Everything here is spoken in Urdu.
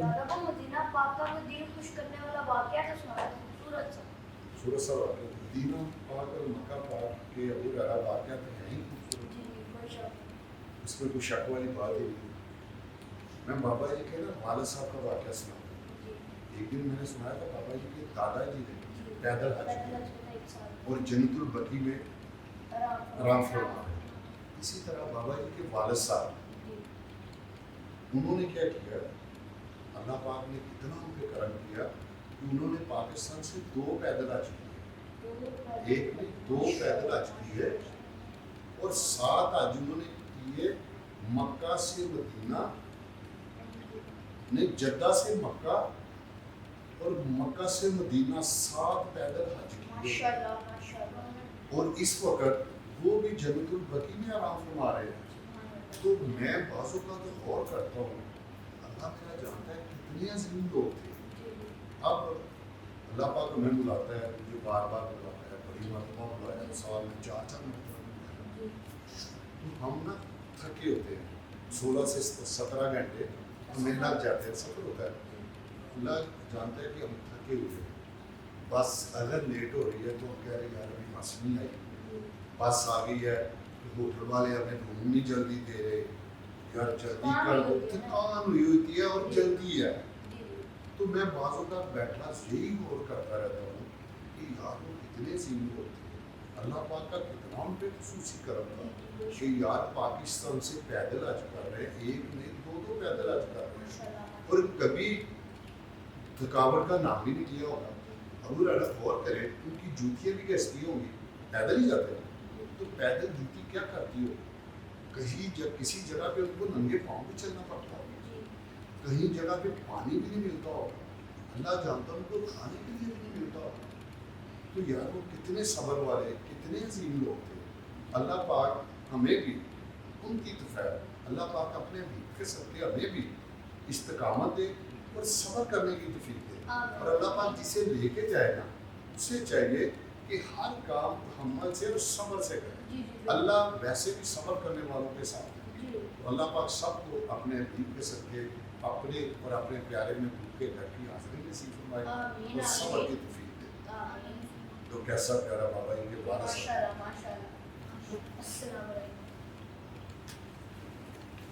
دادا کو مدینہ پاک کا وہ دل خوش کرنے والا واقعہ تو سنا ہے خوبصورت سا سورج سا واقعہ مدینہ پاک اور مکہ پاک کے ابو ہریرہ واقعہ تو ہے ہی خوبصورت. جی بے شک اس میں کوئی شک والی بات ہی نہیں. میں بابا جی کے نا والد صاحب کا واقعہ سنا. جی ایک دن میں نے سنایا تھا بابا جی کے دادا جی نے پیدل حج کیا ایک سال اور جنت البقیع میں آرام فرما. اسی طرح بابا جی کے والد صاحب انہوں نے کیا کیا, اللہ پاک نے اتنا ان پہ کرم کیا کہ انہوں نے پاکستان سے 2 پیدل حج کیے. ایک نہیں 2 پیدل حج کیے اور 7 حج انہوں نے کیے مکہ سے مدینہ, نہیں جدہ سے مکہ اور مکہ سے مدینہ 7 پیدل حج کیے. ماشاءاللہ ماشاءاللہ. اور اس وقت وہ بھی جنت البقیع میں آرام فرما رہے ہیں. تو میں بعض اوقات غور کرتا ہوں, اللہ میرا جانتا ہے کتنے عظیم لوگ تھے. اب اللہ پاک ہمیں بلاتا ہے, مجھے بار بار بلاتا ہے, بڑی مرتبہ بلایا, سال میں 4 مرتبہ بلایا. تو ہم نا تھکے ہوتے ہیں, 16 سے 17 گھنٹے ہمیں لگ جاتے ہیں, سفر ہوتا ہے. اللہ جانتا ہے کہ ہم تھکے ہوئے ہیں, بس اگر لیٹ ہو رہی ہے تو ہم کہہ رہے ہیں یار ابھی بس نہیں آئی, بس آ گئی ہے, ہوٹل والے ہمیں روم نہیں جلدی دے رہے, یار جلدی کر دو, تھکان ہوئی ہوتی ہے اور جلدی ہے. تو میں بعض اوقات بیٹھنا یہی غور کرتا رہتا ہوں کہ یار وہ کتنے عظیم لوگ تھے, اللہ پاک کا کتنا ان پہ خصوصی کرم تھا کہ یار پاکستان سے پیدل حج کر رہے ہیں, ایک نہیں 2 پیدل حج کر رہے ہیں اور کبھی تھکاوٹ کا نام بھی نہیں لیا ہوگا. ابو ہریرہ غور کریں, ان کی جوتیاں بھی کیسی ہوں گی, پیدل ہی جاتے ہیں. تو پیدل جوتی کیا کرتی ہو, کہیں جب کسی جگہ پہ ان کو ننگے پاؤں بھی چلنا پڑتا ہوگا, کہیں جگہ پہ پانی بھی نہیں ملتا ہوگا, اللہ جانتا ان کو کھانے کے لیے بھی نہیں ملتا ہوگا. تو یار وہ کتنے صبر والے, کتنے عظیم لوگ تھے. اللہ پاک ہمیں بھی ان کی طرح, اللہ پاک اپنے بھی کے صدقے ہمیں بھی استقامت دے اور صبر کرنے کی توفیق دے. اور اللہ پاک جسے لے کے جائے نا, اسے چاہیے کہ ہر کام تحمل سے اور صبر سے کرے. اللہ ویسے بھی صبر کرنے والوں کے ساتھ ہے. اللہ پاک سب کو اپنے حبیب کے صدقے اپنے اور اپنے پیارے میں بھوک کے گھر کی حاضری نصیب فرمائے اور صبر کی توفیق دے. تو کیسا پیارا بابا جی کے والد صاحب. السلام علیکم.